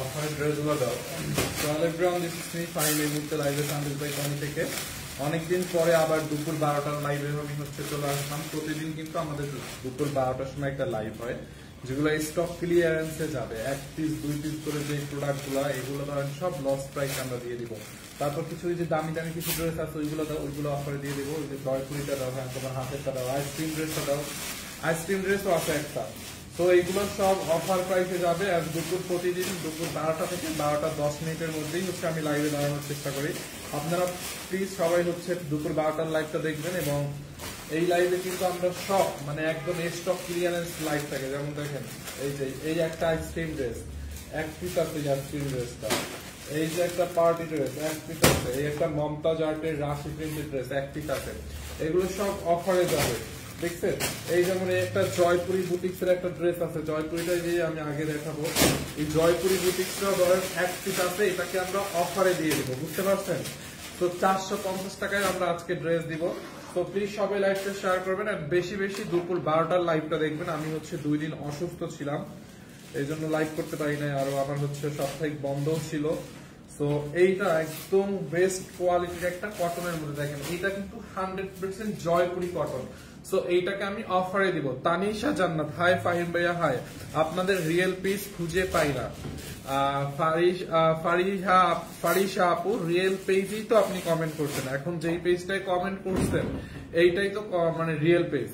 অফারের ড্রেসগুলো দাও। তো olive brown this is me fine এই মুহূর্তে লাইভে সান্দিল ভাই টনি থেকে অনেকদিন পরে আবার দুপুর 12টার লাইভে আমি হচ্ছে চলে আসলাম। প্রতিদিন কিন্তু আমাদের দুপুর 12টার সময় একটা লাইভ হয়, যেগুলো স্টক ক্লিয়ারেন্সে যাবে। 1 পিস 2 পিস করে যে প্রোডাক্টগুলো এগুলো ধরেন সব লস প্রাইস আমরা দিয়ে দিব। তারপর কিছু যে দামি দামি কিছু ড্রেস আছে ওইগুলো দাও, ওইগুলো অফারে দিয়ে দিব। ওই যে জয়পুরিটা দাও, হ্যাঁ তোমার হাতেরটা দাও, আইসক্রিম ড্রেসটা দাও, আইসক্রিম ড্রেসও আছে একটা। তো এইগুলো সব অফার প্রাইসে যাবে। আর দুপুর প্রতিদিন দুপুর 12টা থেকে 12টা 10 মিনিটের মধ্যেই হচ্ছে আমি লাইভে দাঁড়ানোর চেষ্টা করি। আপনারা প্লিজ সবাই হচ্ছে দুপুর 12টার লাইভটা দেখবেন। এবং এই লাইভে কিন্তু আমরা সব মানে একদম স্টক ক্লিয়ারেন্স লাইভ থাকে। যেমন দেখেন এই যে এই একটা আইসক্রিম ড্রেস 1 পিস আছে, আইসক্রিম ড্রেসটা। এই যে একটা পার্টি ড্রেস 1 পিস আছে। এই একটা মমতাজ আর্টের রাশি প্রিন্টেড ড্রেস 1 পিস আছে। এগুলো সব অফারে যাবে, দেখছেন? এই যেমন একটা জয়পুরি বুটিক্স এর একটা ড্রেস আছে, জয়পুরিটা যে আমি আগে দেখাবো। এই জয়পুরি বুটিক্সটা ধরেন 1 পিস আছে, এটাকে আমরা অফারে দিয়ে দিব, বুঝতে পারছেন? তো 450 টাকায় আমরা আজকে ড্রেস দিব। তো প্লিজ সবাই লাইভটা শেয়ার করবেন আর বেশি বেশি দুপুর 12টার লাইভটা দেখবেন। আমি হচ্ছে 2 দিন অসুস্থ ছিলাম, এই জন্য লাইভ করতে পারি নাই। আরো আমার হচ্ছে সাপ্তাহিক বন্ধও ছিল। তো এইটা একদম বেস্ট কোয়ালিটির একটা কটনের মধ্যে দেখেন, এইটা কিন্তু 100% জয়পুরি কটন। সো এইটাকে আমি অফারে দিব। তানিশা জান্নাত হাই, ফাহিম ভাইয়া হাই। আপনাদের রিয়েল পিস খুঁজে পাই না। ফারিশা আপু রিয়েল পেজই তো আপনি কমেন্ট করছেন, এখন যেই পেজটাই কমেন্ট করছেন এইটাই তো মানে রিয়েল পেজ।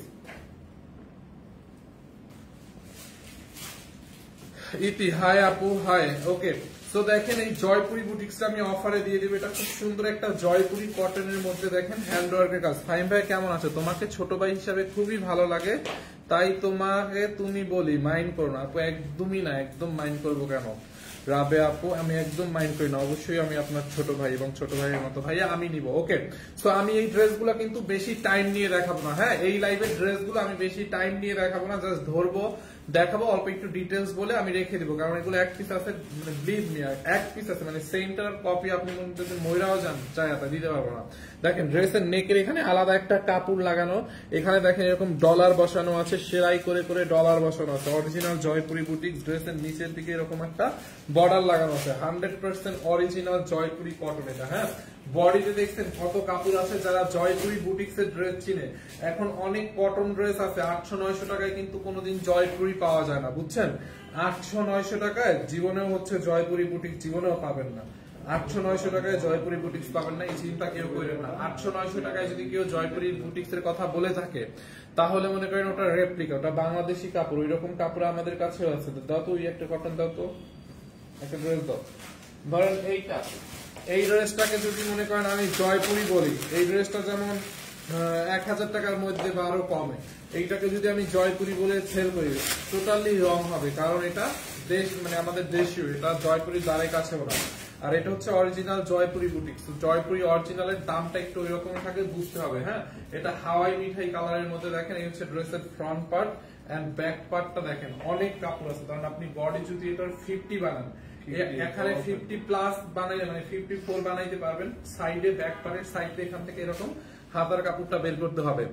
ইতি হাই আপু হাই, ওকে। তো দেখেন এই জয়পুরি বুটিক্সটা আমি অফারে দিয়ে দিব। এটা খুব সুন্দর একটা জয়পুরি কটনের মধ্যে দেখেন হ্যান্ড ওয়ার্কের কাজ। ফাহিম ভাই কেমন আছো? তোমাকে ছোট ভাই হিসাবে খুবই ভালো লাগে, তাই তোমাকে তুমি বলি, মাইন্ড করো না আপু। একদমই না, একদম মাইন্ড করবো কেন রাবে আপু? আমি একদম মাইন্ড করি না, অবশ্যই আমি আপনার ছোট ভাই এবং ছোট ভাইয়ের মতো ভাইয়া আমি নিব, ওকে। সো আমি এই ড্রেসগুলো কিন্তু বেশি টাইম নিয়ে দেখাবো না, হ্যাঁ এই লাইভের ড্রেসগুলো আমি বেশি টাইম নিয়ে দেখাবো না, জাস্ট ধরবো দেখাবো, অল্প একটু ডিটেলস বলে আমি রেখে দিব। কারণ এগুলো 1 পিস আছে, মানে ব্লিভ মি 1 পিস আছে, মানে সেন্টার কপি আপনি যদি ময়রাও যান চাই তা দিতে পারবো না। দেখেন ড্রেসের নেকের এখানে আলাদা একটা কাপড় লাগানো, এখানে দেখেন এরকম ডলার বসানো আছে, সেলাই করে করে ডলার বসানো আছে। Original Jaipuri boutiques. ড্রেসের নিচের দিকে এরকম একটা বর্ডার লাগানো আছে, 100% অরিজিনাল জয়পুরি কটন এটা, হ্যাঁ। বডিতে দেখছেন কত কাপড় আছে। যারা জয়পুরি বুটিক্স এর ড্রেস চিনে, এখন অনেক কটন ড্রেস আছে 800-900 টাকায়, কিন্তু কোনোদিন জয়পুরি পাওয়া যায় না, বুঝছেন? 800-900 টাকায় জীবনেও হচ্ছে জয়পুরি বুটিক্স জীবনেও পাবেন না। 800-900 টাকায় জয়পুরি বুটিক্স পাবেন না, এই চিন্তা কেউ করেন না। 800-900 টাকায় যদি কেউ জয়পুরি বুটিক্স এর কথা বলে থাকে তাহলে মনে করেন ওটা রেপ্লিকা, ওটা বাংলাদেশি কাপড়। ওই রকম কাপড় আমাদের কাছেও আছে। দাও তো ওই একটা কটন দাও তো, একটা ড্রেস দাও। ধরেন এইটা, এই ড্রেসটাকে যদি মনে করেন আমি জয়পুরি বলি, এই ড্রেসটা যেমন 1000 টাকার মধ্যে বা আরো কমে, এইটাকে যদি আমি জয়পুরি বলে সেল করি টোটালি রং হবে। কারণ এটা দেশ মানে আমাদের দেশীয়, এটা জয়পুরি দ্বারের কাছেও না। আর এটা হচ্ছে অরিজিনাল জয়পুরি বুটিক্স। জয়পুরি অরিজিনালের দামটা একটু ওই রকম থাকে, বুঝতে হবে, হ্যাঁ। এটা হাওয়াই মিঠাই কালারের মধ্যে দেখেন। এই হচ্ছে ড্রেসের ফ্রন্ট পার্ট এন্ড ব্যাক পার্টটা দেখেন, অনেক কাপড় আছে। কারণ আপনি বডি যদি এটার 50 বানান, এখানে 50+ বানাইলে মানে 54 বানাইতে পারবেন। সাইডে ব্যাক পার্টের সাইডে এখান থেকে এরকম হাতার কাপড়টা বের করতে হবে।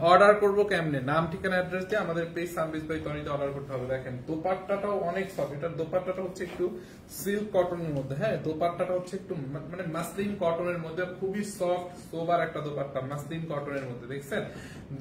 অর্ডার করবো কেমনে? নাম ঠিকানা অ্যাড্রেস দিয়ে আমাদের পেজ সানবিজ বাই টনিতে অর্ডার করতে হবে। দেখেন দোপাট্টাটাও অনেক সফট, এটার দোপাট্টাটা হচ্ছে একটু সিল্ক কটনের মধ্যে, হ্যাঁ। দোপাট্টাটা হচ্ছে একটু মানে মাসলিন কটনের মধ্যে, খুবই সফট সোবার একটা দোপাট্টা মাসলিন কটনের মধ্যে, দেখছেন?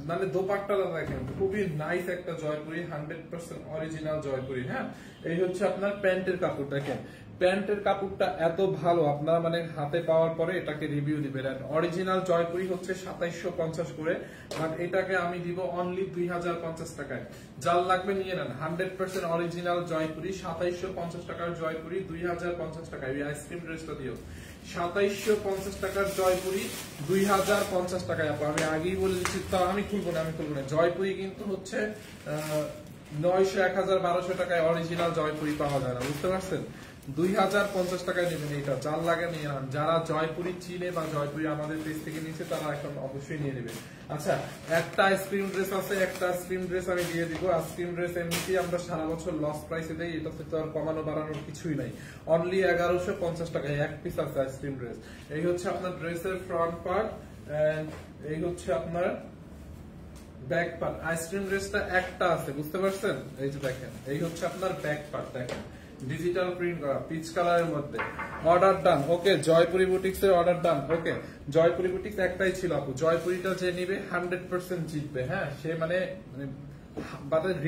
মানে দোপাট্টাটা দেখেন খুবই নাইস একটা জয়পুরি, 100% অরিজিনাল জয়পুরি, হ্যাঁ। এই হচ্ছে আপনার প্যান্টের কাপড়। দেখেন প্যান্টের কাপড়টা এত ভালো, আপনারা মানে হাতে পাওয়ার পরে এটাকে রিভিউ দিবেন। অরিজিনাল জয়পুরি হচ্ছে 2750 করে, বাট এটাকে আমি দিব অনলি 2050 টাকায়। যার লাগবে নিয়ে নেন। 100% অরিজিনাল জয়পুরি, 2750 টাকার জয়পুরি 2050 টাকায়। এই আইসক্রিম ড্রেসটা দিও 2750 টাকার জয়পুরি 2050 টাকায়। আমি আগেই বলে দিচ্ছি, তা আমি খুলবো না। জয়পুরি কিন্তু হচ্ছে 900, 1000, 1200 টাকায় অরিজিনাল জয়পুরি পাওয়া যায় না, বুঝতে পারছেন? 2050 টাকায় নেবেন এইটা, যার লাগে নিয়ে নেন। যারা জয়পুরি চিনে বা জয়পুরি আমাদের পেজ থেকে নিচ্ছে তারা এখন অবশ্যই নিয়ে নেবে। আচ্ছা, একটা আইসক্রিম ড্রেস আছে, একটা আইসক্রিম ড্রেস আমি দিয়ে দিব। আইসক্রিম ড্রেস এমনিতেই আমরা সারা বছর লস প্রাইসে দেই, এটাতে তো আর কমানো বাড়ানোর কিছুই নাই। অনলি 1150 টাকায় 1 পিস আছে আইসক্রিম ড্রেস। এই হচ্ছে আপনার ড্রেসের ফ্রন্ট পার্ট এন্ড এই হচ্ছে আপনার ব্যাক পার্ট। আইসক্রিম ড্রেসটা একটা আছে, বুঝতে পারছেন? এই যে দেখেন, এই হচ্ছে আপনার ব্যাক পার্ট। দেখেন ডিজিটাল প্রিন্ট করা পিচ কালারের মধ্যে, অর্ডার ডান। ওকে, জয়পুরি বুটিক্স এর অর্ডার ডান। ওকে, জয়পুরি বুটিক্স একটাই ছিল আপু, জয়পুরিটা যে নিবে 100% জিতবে। হ্যাঁ, সে মানে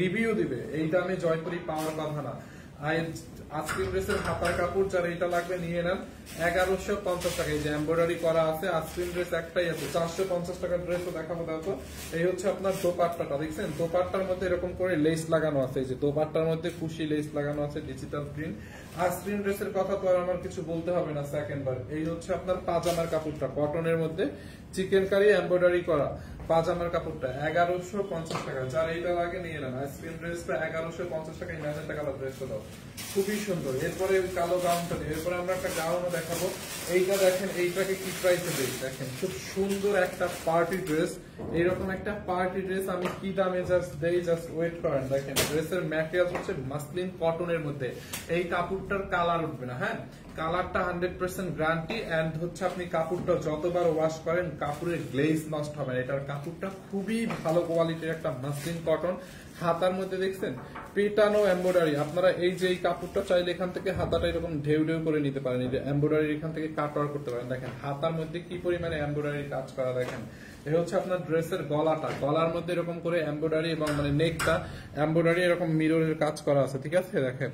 রিভিউ দিবে, এই দামে জয়পুরি পাওয়ার কথা না। আজকের ড্রেসের হাতার কাপড় যারা এটা লাগবে নিয়ে নেন 1150 টাকা। এই যে এমব্রয়ডারি করা আছে, আজকের ড্রেস একটাই আছে, 450 টাকার ড্রেসও দেখাবো। দেখো, এই হচ্ছে আপনার দোপাট্টাটা, দেখছেন দোপাট্টার মধ্যে এরকম করে লেস লাগানো আছে, এই যে দোপাট্টার মধ্যে খুশি লেস লাগানো আছে, ডিজিটাল প্রিন্ট। আজকের ড্রেসের কথা তো আর আমার কিছু বলতে হবে না, সেকেন্ড বার। এই হচ্ছে আপনার পাজামার কাপড়টা, কটনের মধ্যে চিকেন কারি এমব্রয়ডারি করা পাজামার কাপড়টা 1150 টাকা। যার এইটা লাগে নিয়ে নেন। আইসক্রিম ড্রেসটা 1150 টাকা, ম্যাজেন্টা কালার ড্রেসটা দাও, খুবই সুন্দর। এরপরে কালো গাউনটা দিই, এরপরে আমরা একটা গাউনও দেখাবো। এইটা দেখেন, এইটাকে কি প্রাইসে দিই দেখেন, খুব সুন্দর একটা পার্টি ড্রেস। এইরকম একটা পার্টি ড্রেস আমি কি দামে জাস্ট দেই, জাস্ট ওয়েট করেন। দেখেন ড্রেসের ম্যাটেরিয়াল হচ্ছে মাসলিন কটনের মধ্যে, এই কাপড়টার কালার উঠবে না। হ্যাঁ, কালারটা 100% গ্যারান্টি, এন্ড হচ্ছে আপনি কাপড়টা যতবার ওয়াশ করেন কাপড়ের গ্লেজ নষ্ট হবে না। এটার কাপড়টা খুবই ভালো কোয়ালিটির একটা মাসলিন কটন। হাতার মধ্যে দেখছেন পেটানো এমব্রয়ডারি। আপনারা এই যে এই কাপড়টা চাইলে এখান থেকে হাতাটা এরকম ঢেউ ঢেউ করে নিতে পারেন, এই যে এমব্রয়ডারি এখান থেকে কাট ওয়ার করতে পারেন। দেখেন হাতার মধ্যে কি পরিমাণে এমব্রয়ডারি কাজ করা। দেখেন এই হচ্ছে আপনার ড্রেসের গলাটা, গলার মধ্যে এরকম করে এমব্রয়ডারি এবং মানে নেকটা এমব্রয়ডারি এরকম মিররের কাজ করা আছে, ঠিক আছে। দেখেন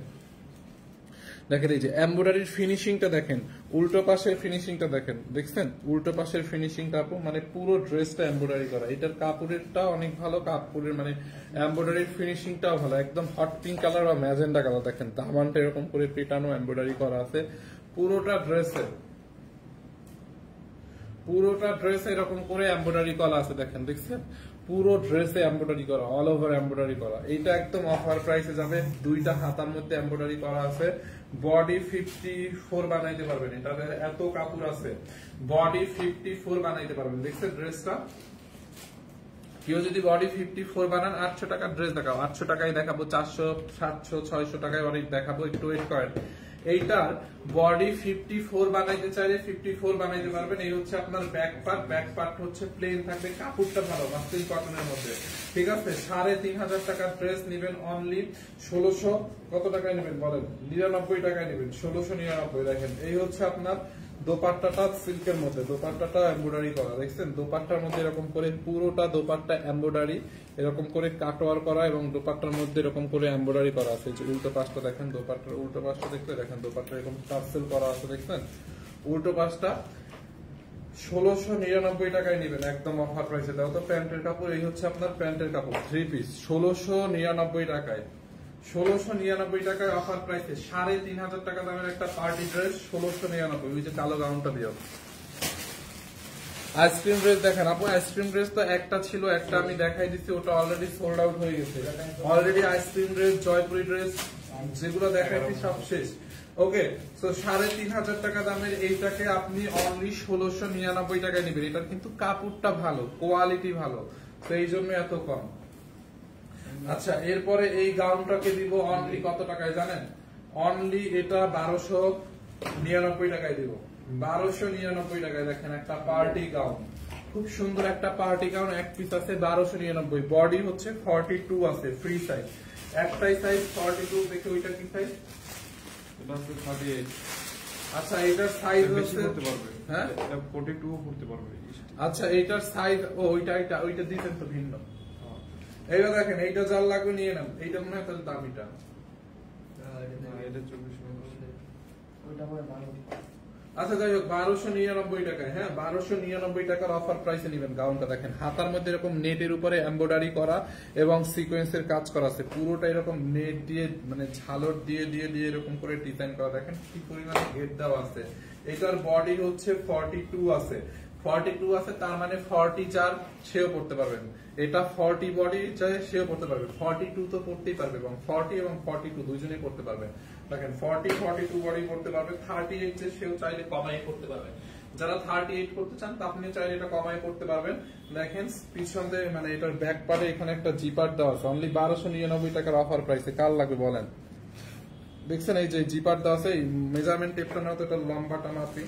দেখেন এই যে এমব্রয়ডারির ফিনিশিংটা দেখেন, উল্টো পাশের ফিনিশিংটা দেখেন, দেখছেন উল্টো পাশের ফিনিশিংটা আপু, মানে পুরো ড্রেসটা এমব্রয়ডারি করা। এটার কাপড়েরটা অনেক ভালো, কাপড়ের মানে এমব্রয়ডারির ফিনিশিংটাও ভালো, একদম হট পিঙ্ক কালার বা ম্যাজেন্ডা কালার। দেখেন দামানটা এরকম করে পেটানো এমব্রয়ডারি করা আছে পুরোটা ড্রেসে, পুরোটা ড্রেসে এরকম করে এমব্রয়ডারি করা আছে। দেখেন দেখছেন পুরো ড্রেসে এমব্রয়ডারি করা, অল ওভার এমব্রয়ডারি করা। এইটা একদম অফার প্রাইসে যাবে, দুইটা হাতার মধ্যে এমব্রয়ডারি করা আছে। বডি 54 বানাইতে পারবেন, এটাতে এত কাপড় আছে, বডি 54 বানাইতে পারবেন। দেখছেন ড্রেসটা, কেউ যদি বডি 54 বানান 800 টাকার ড্রেস দেখাও, 800 টাকায় দেখাবো, 400 700 600 টাকায় অনেক দেখাবো, একটু ওয়েট করেন। এইটার বডি 54 বানাইতে চাইলে 54 বানাইতে পারবেন। এই হচ্ছে আপনার ব্যাক পার্ট, ব্যাক পার্ট হচ্ছে প্লেন থাকবে, কাপড়টা ভালো মাসলিন কটনের মধ্যে, ঠিক আছে। 3500 টাকার ড্রেস নেবেন অনলি 1600 কত টাকায় নেবেন বলেন, 99 টাকায় নেবেন, 1699। দেখেন এই হচ্ছে আপনার দোপাট্টাটা সিল্কের মধ্যে, দোপাট্টাটা এমব্রয়ডারি করা, দেখছেন দোপাট্টার মধ্যে এরকম করে পুরোটা দোপাট্টা এমব্রয়ডারি এরকম করে কাটওয়ার করা, এবং দোপাট্টার মধ্যে এরকম করে এমব্রয়ডারি করা আছে। যে উল্টো পাশটা দেখেন, দোপাট্টার উল্টো পাশটা দেখতে দেখেন দোপাট্টা এরকম টার্সেল করা আছে, দেখছেন উল্টো পাশটা 1699 টাকায় নেবেন, একদম অফার প্রাইসে। দাও তো প্যান্টের কাপড়, এই হচ্ছে আপনার প্যান্টের কাপড় 3 পিস 1699 টাকায়, 1699 টাকায় অফার প্রাইসে 3500 টাকা দামের একটা পার্টি ড্রেস 1699। ওই যে কালো গাউনটা দিও। আইসক্রিম ড্রেস দেখেন আপু, আইসক্রিম ড্রেস তো একটা ছিল, একটা আমি দেখাই দিচ্ছি, ওটা অলরেডি সোল্ড আউট হয়ে গেছে already. Ice cream dress, Jaipuri dress যেগুলো দেখাইছি সব শেষ। ওকে, সো 3500 টাকা দামের এইটাকে আপনি অনলি 1699 টাকায় নেবেন। এটার কিন্তু কাপড়টা ভালো, কোয়ালিটি ভালো, তো এই জন্য এত কম। আচ্ছা, এরপরে এই গাউনটাকে দিব অনলি কত টাকায় জানেন, অনলি এটা 1299 টাকায় দিব, 1299 টাকায়। দেখেন একটা পার্টি গাউন, খুব সুন্দর একটা পার্টি গাউন, এক পিস আছে 1299। বডি হচ্ছে 42 আছে, ফ্রি সাইজ, একটাই সাইজ 42। দেখে ওইটা কি সাইজ, এটা হচ্ছে 38। আচ্ছা এটার সাইজ হচ্ছে হ্যাঁ, এটা 42 করতে পারবে। আচ্ছা এটার সাইজ, ও ওইটা ওইটা দিতেন তো ভিন্ন। এইটা দেখেন, এইটা যার লাগবে নিয়ে নেন, এইটা মনে হয় তাহলে দামিটা। আচ্ছা যাই হোক, 1299 টাকায়, হ্যাঁ 1299 টাকার অফার প্রাইসে নেবেন গাউনটা। দেখেন হাতার মধ্যে এরকম নেটের উপরে এমব্রয়ডারি করা এবং সিকোয়েন্সের কাজ করা আছে, পুরোটা এরকম নেট দিয়ে মানে ঝালর দিয়ে দিয়ে দিয়ে এরকম করে ডিজাইন করা। দেখেন কি পরিমাণে গেট দেওয়া আছে। এটার বডি হচ্ছে 42 আছে, 42 আছে, তার মানে 40 যার সেও পড়তে পারবেন। এটা 40 বডি চাই সেও পড়তে পারবে, 42 তো পড়তেই পারবে, এবং 40 এবং 42 দুইজনেই পড়তে পারবে। দেখেন 40 42 বডি করতে পারবে, 38 যে সেও চাইলে কমাই করতে পারবে। যারা 38 করতে চান তা আপনি চাইলে এটা কমাই করতে পারবেন। দেখেন পিছন দিয়ে মানে এটার ব্যাক পার্টে এখানে একটা জিপার দেওয়া আছে, অনলি 1299 টাকার অফার প্রাইসে। কার লাগবে বলেন, দেখছেন এই যে জিপার দেওয়া আছে, এই মেজারমেন্ট টেপটা না তো এটা লম্বাটা মাপি।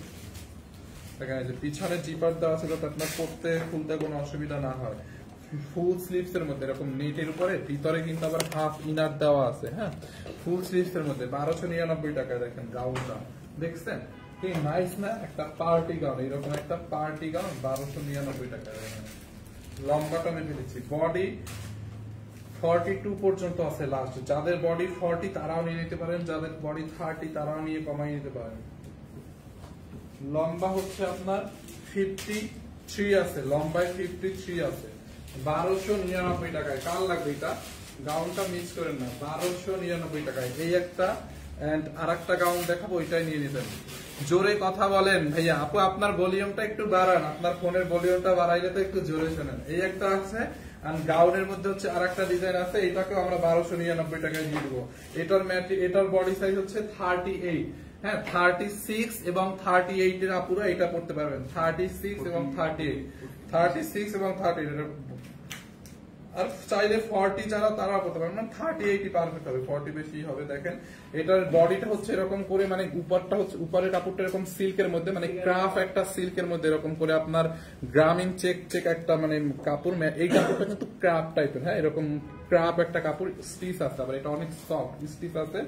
দেখেন এই যে পিছনে জিপার দেওয়া আছে যাতে আপনার পড়তে খুলতে কোনো অসুবিধা না হয়। ফুল স্লিভস এর মধ্যে এরকম নেটের উপরে ভিতরে কিন্তু আবার হাফ ইনার দেওয়া আছে। হ্যাঁ, ফুল স্লিভস এর মধ্যে 1299 টাকায় দেখেন গাউনটা, দেখছেন কি নাইস না? একটা পার্টি গাউন, এরকম একটা পার্টি গাউন 1299 টাকায় দেখেন। লম্বাটা আমি ফেলেছি, বডি 42 পর্যন্ত আছে লাস্ট। যাদের বডি 40 তারাও নিয়ে নিতে পারেন, যাদের বডি 30 তারাও নিয়ে কমাই নিতে পারেন। লম্বা হচ্ছে আপনার 53 আছে, লম্বায় 53 আছে, 1299 টাকায়। কার লাগবে এটা? গাউনটা মিস করেন না, 1299 টাকায়। এই একটা এন্ড আরেকটা গাউন দেখাবো, ওইটাই নিয়ে নিতেন। জোরে কথা বলেন ভাইয়া। আপু আপনার ভলিউমটা একটু বাড়ান, আপনার ফোনের ভলিউমটা বাড়াইলে তো একটু জোরে শোনেন। এই একটা আছে, আর গাউনের মধ্যে হচ্ছে আরেকটা ডিজাইন আছে, এটাকেও আমরা 1299 টাকায় দিয়ে দিব। এটার বডি সাইজ হচ্ছে 38। হ্যাঁ, 36 এবং 38 এর আপুরা এটা পড়তে পারবেন। 36 এবং 38 আর চাইলে 40 যারা তারা পড়তে পারবেন, মানে 38 পারফেক্ট হবে, 40 বেশি হবে। দেখেন এটার বডিটা হচ্ছে এরকম করে, মানে উপরটা হচ্ছে, উপরের কাপড়টা এরকম সিল্কের মধ্যে, মানে ক্রাফট একটা সিল্কের মধ্যে এরকম করে আপনার গ্রামীণ চেক একটা মানে কাপড়। এই কাপড়টা কিন্তু ক্রাফট টাইপের। হ্যাঁ, এরকম ক্রাফট একটা কাপড়, স্টিচ আছে, আবার এটা অনেক সফট স্টিচ আছে।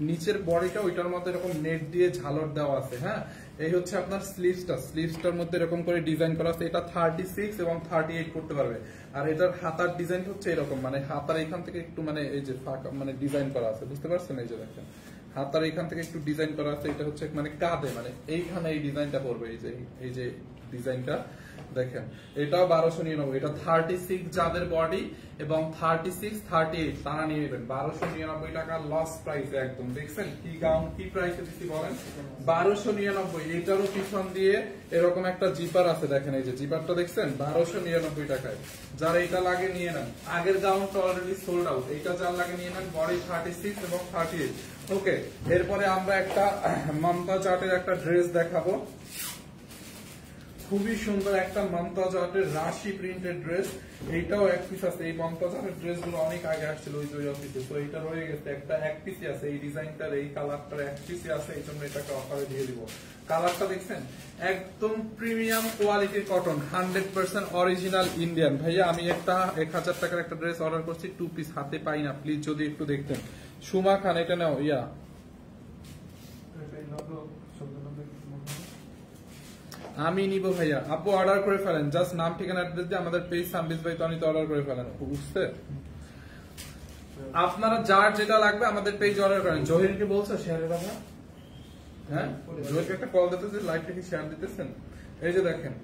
নিচের বডিটা ওইটার মধ্যে এরকম নেট দিয়ে ঝালর দেওয়া আছে। হ্যাঁ, এই হচ্ছে আপনার স্লিভসটার মধ্যে এরকম করে ডিজাইন করা আছে। এটা 36 এবং 38 করতে পারবে। আর এটার হাতার ডিজাইন হচ্ছে এরকম, মানে হাতার এখান থেকে একটু মানে এই যে ফাঁকা মানে ডিজাইন করা আছে, বুঝতে পারছেন? এই যে দেখেন হাতার এখান থেকে একটু ডিজাইন করা আছে। এটা হচ্ছে মানে কাঁধে, মানে এইখানে এই ডিজাইনটা পড়বে, এই যে ডিজাইনটা দেখেন। এটাও 1299। এটা 36 যাদের বডি এবং 36 38 তারা নিয়ে নেবেন 1299 টাকা লস প্রাইস একদম। দেখছেন কি গাউন কি প্রাইসে দিচ্ছি বলেন? 1299। এটারও পিছন দিয়ে এরকম একটা জিপার আছে, দেখেন এই যে জিপারটা দেখছেন, 1299 টাকায়। যার এটা লাগে নিয়ে নেন। আগের গাউনটা অলরেডি সোল্ড আউট, এটা যার লাগে নিয়ে নেন। বডি 36 এবং 38। ওকে, এরপরে আমরা একটা মমতাজ আর্টের একটা ড্রেস দেখাবো। খুবই সুন্দর একটা মমতাজ আর্টের রাশি প্রিন্টেড ড্রেস। এইটাও এক পিস আছে। এই মমতাজ আর্টের ড্রেস গুলো অনেক আগে আসছিল ওই অফিসে, তো এইটা রয়ে গেছে। একটা এক পিসই আছে, এই ডিজাইনটার এই কালারটার এক পিসই আছে, এই জন্য এটাকে অফারে দিয়ে দিব। কালারটা দেখছেন, একদম প্রিমিয়াম কোয়ালিটির কটন, 100% অরিজিনাল ইন্ডিয়ান। ভাইয়া আমি একটা 1000 টাকার একটা ড্রেস অর্ডার করছি, 2 পিস হাতে পাই না, প্লিজ যদি একটু দেখতেন। সুমা খান এটা নাও। ইয়া আমি নিব ভাইয়া। আপু অর্ডার করে ফেলেন, জাস্ট নাম ঠিকানা অ্যাড্রেস দিয়ে আমাদের পেজ সার্ভিস বাই তনিতে অর্ডার করে ফেলেন, বুঝতে? আপনারা যার যেটা লাগবে আমাদের পেজ অর্ডার করেন। জহিরকে বলছো শেয়ারের কথা? হ্যাঁ, জহিরকে একটা কল দিতেছে, লাইভটা কি শেয়ার দিতেছেন? এই যে দেখেন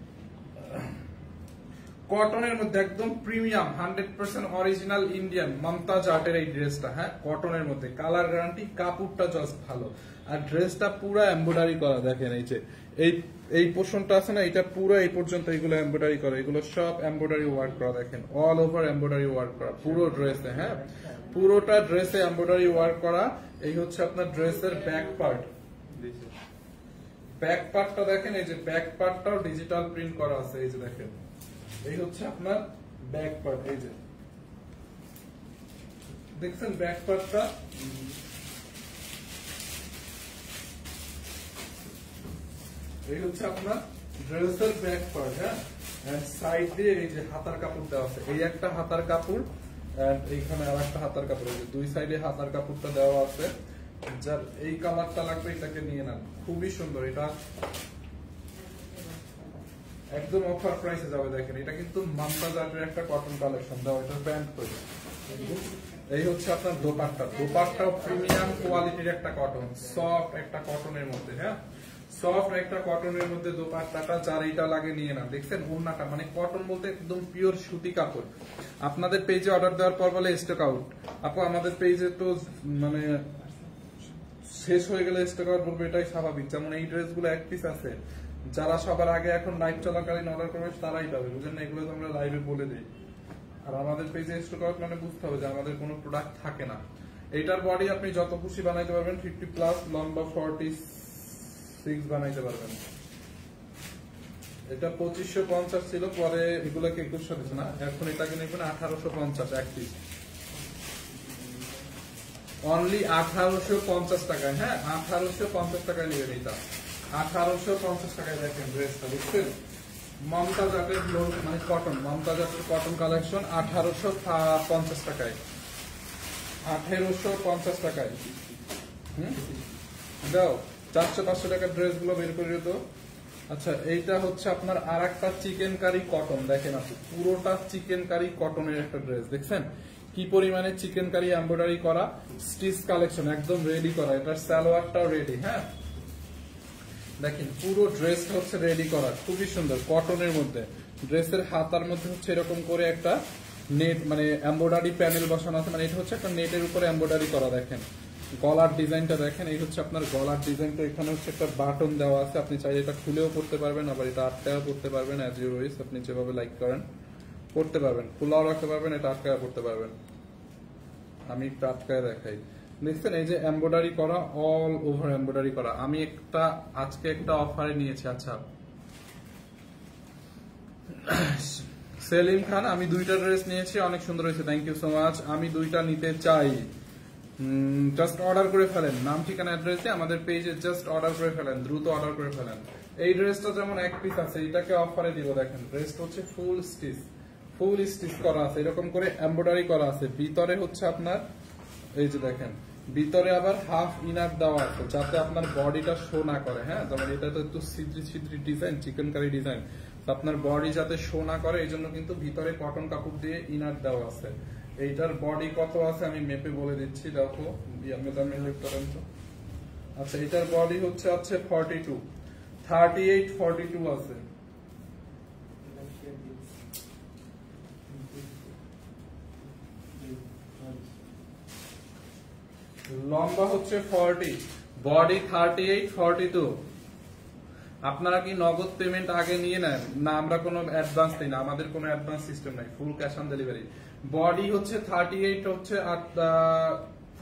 কটনের মধ্যে একদম প্রিমিয়াম 100% অরিজিনাল ইন্ডিয়ান মমতাজ আর্টের এই ড্রেসটা। হ্যাঁ, কটনের মধ্যে, কালার গ্যারান্টি, কাপড়টা জাস্ট ভালো। আর ড্রেসটা পুরো এমব্রয়ডারি করা। দেখেন এই যে এই পোর্শনটা আছে না, এটা পুরো এই পর্যন্ত এগুলো এমব্রয়ডারি করা, এগুলো সব এমব্রয়ডারি ওয়ার্ক করা। দেখেন অল ওভার এমব্রয়ডারি ওয়ার্ক করা পুরো ড্রেসে। হ্যাঁ, পুরোটা ড্রেসে এমব্রয়ডারি ওয়ার্ক করা। এই হচ্ছে আপনার ড্রেসের ব্যাক পার্ট। ব্যাক পার্টটা দেখেন, এই যে ব্যাক পার্টটাও ডিজিটাল প্রিন্ট করা আছে। এই যে দেখেন, এই হচ্ছে আপনার ব্যাক পার্ট। এই যে দেখছেন ব্যাক পার্টটা, এই হচ্ছে আপনার ড্রেসের ব্যাক পার্ট। হ্যাঁ, এন্ড সাইড দিয়ে এই যে হাতার কাপড় দেওয়া আছে, এই একটা হাতার কাপড় এন্ড এইখানে আরেকটা হাতার কাপড়। এই যে দুই সাইডে হাতার কাপড়টা দেওয়া আছে। যার এই কালারটা লাগবে এটাকে নিয়ে নেন, খুবই সুন্দর। এটা একদম অফার প্রাইসে যাবে। দেখেন এটা কিন্তু মমতাজ আর্টের একটা কটন কালেকশন দেওয়া, এটা প্যান্ট করে। এই হচ্ছে আপনার দোপাট্টা। দোপাট্টাও প্রিমিয়াম কোয়ালিটির একটা কটন, সফট একটা কটনের মধ্যে। হ্যাঁ, সফট একটা কটনের মধ্যে দোপাট্টাটা, যার এটা লাগে নিয়ে না। দেখছেন ওড়নাটা, মানে কটন বলতে একদম পিওর সুতি কাপড়। আপনাদের পেজে অর্ডার দেওয়ার পর বলে স্টক আউট। আপু আমাদের পেজে তো মানে শেষ হয়ে গেলে স্টক আউট বলবো, এটাই স্বাভাবিক। যেমন এই ড্রেসগুলো এক পিস আছে, যারা সবার আগে এখন লাইভ চলাকালীন অর্ডার করবে তারাই পাবে, বুঝলেন না? এগুলো তো আমরা লাইভে বলে দিই। আর আমাদের পেজে স্টক আউট মানে বুঝতে হবে যে আমাদের কোনো প্রোডাক্ট থাকে না। এইটার বডি আপনি যত খুশি বানাইতে পারবেন, 50+, লম্বা 46 বানাইতে পারবেন। এটা 2550 ছিল, পরে এগুলোকে 2100 দিচ্ছে না, এখন এটাকে নেবেন 1850 এক পিস, অনলি 1850 টাকায়। হ্যাঁ, 1850 টাকায় নেবেন এটা, 1850 টাকায়। দেখেন ড্রেসটা, বুঝছেন? মমতাজ আর্টের মানে কটন, মমতাজ আর্টের কটন কালেকশন 1850 টাকায়, 1850 টাকায়। দাও 400-500 টাকার ড্রেস গুলো বের করে তো। আচ্ছা এইটা হচ্ছে আপনার আরেকটা চিকেন কারি কটন, দেখেন আপনি পুরোটা চিকেন কারি কটনের একটা ড্রেস, দেখছেন কি পরিমাণে চিকেন কারি এমব্রয়ডারি করা, স্টিচ কালেকশন একদম রেডি করা, এটার সালোয়ারটাও রেডি। হ্যাঁ দেখেন পুরো ড্রেসটা হচ্ছে রেডি করা, খুবই সুন্দর কটনের মধ্যে। ড্রেসের হাতার মধ্যে হচ্ছে এরকম করে একটা নেট মানে এমব্রয়ডারি প্যানেল বসানো আছে, মানে এটা হচ্ছে একটা নেটের উপরে এমব্রয়ডারি করা। দেখেন গলার ডিজাইনটা দেখেন, এই হচ্ছে আপনার গলার ডিজাইনটা, এখানে হচ্ছে একটা বাটন দেওয়া আছে, আপনি চাইলে এটা খুলেও পড়তে পারবেন, আবার এটা আটকায়ও পড়তে পারবেন, অ্যাজ ইউ উইশ, আপনি যেভাবে লাইক করেন পড়তে পারবেন, খোলাও রাখতে পারবেন, এটা আটকায় পড়তে পারবেন। আমি একটু আটকায় দেখাই, দেখছেন এই যে এমব্রয়ডারি করা, অল ওভার এমব্রয়ডারি করা। আমি আজকে একটা অফারে নিয়েছি। আচ্ছা সেলিম খান, আমি 2টা ড্রেস নিয়েছি, অনেক সুন্দর হয়েছে, থ্যাংক ইউ সো মাচ। আমি 2টা নিতে চাই, জাস্ট অর্ডার করে ফেলেন, নাম ঠিকানা অ্যাড্রেস দিয়ে আমাদের পেজে জাস্ট অর্ডার করে ফেলেন, দ্রুত অর্ডার করে ফেলেন। এই ড্রেসটা যেমন এক পিস আছে, এটাকে অফারে দিব। দেখেন ড্রেসটা হচ্ছে ফুল স্টিচ করা আছে, এরকম করে এমব্রয়ডারি করা আছে, ভিতরে হচ্ছে আপনার এই যে দেখেন ভিতরে আবার হাফ ইনার দেওয়া আছে যাতে আপনার বডিটা শো না করে। হ্যাঁ যেমন এটা তো একটু ছিদ্রি ডিজাইন, চিকেন কারি ডিজাইন, আপনার বডি যাতে শো না করে এই জন্য কিন্তু ভিতরে কটন কাপড় দিয়ে ইনার দেওয়া আছে। এইটার বডি কত আছে আমি মেপে বলে দিচ্ছি, দেখো আচ্ছা এটার বডি হচ্ছে 42, 38, 42 আছে। লম্বা হচ্ছে 40, বডি 38, 42। আপনারা কি নগদ পেমেন্ট আগে নিয়ে নেন? না আমরা কোনো অ্যাডভান্স দিই না, আমাদের কোনো অ্যাডভান্স সিস্টেম নাই, full cash on delivery. Body হচ্ছে 38 হচ্ছে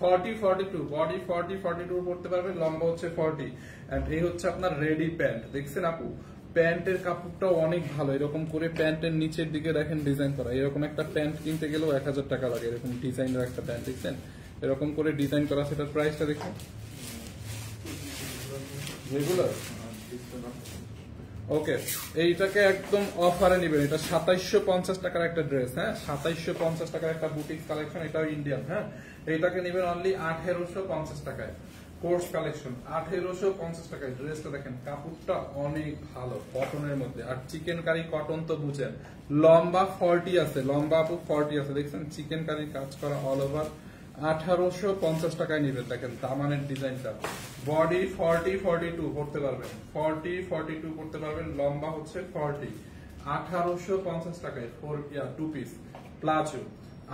40, 42, বডি 40, 42 পড়তে পারবেন, লম্বা হচ্ছে 40। এন্ড এই হচ্ছে আপনার রেডি প্যান্ট, দেখছেন আপু প্যান্টের কাপড়টাও অনেক ভালো, এরকম করে প্যান্টের নিচের দিকে দেখেন ডিজাইন করা, এরকম একটা প্যান্ট কিনতে গেলেও 1000 টাকা লাগে, এরকম ডিজাইনের একটা প্যান্ট, দেখছেন এরকম করে ডিজাইন করা। সেটার প্রাইসটা দেখুন, রেগুলার ওকে। এইটাকে একদম অফারে নিবেন, এটা 2750 টাকার একটা ড্রেস। হ্যাঁ 2750 টাকার একটা বুটিক কালেকশন, এটাও ইন্ডিয়ান। হ্যাঁ এইটাকে নিবেন অনলি 1850 টাকায়, কোর্স কালেকশন 1850 টাকায়। ড্রেসটা দেখেন কাপড়টা অনেক ভালো কটনের মধ্যে, আর চিকেন কারি কটন তো বুঝেন, লম্বা 40 আছে, লম্বা আপু 40 আছে, দেখছেন চিকেন কারি কাজ করা অল ওভার। 1850 টাকায় নিবেন, দেখেন দামানের ডিজাইনটা। বডি 40, 42 পড়তে পারবেন, 40, 42 পড়তে পারবেন, লম্বা হচ্ছে 40। 1850 টাকায় 2 পিস প্লাজো,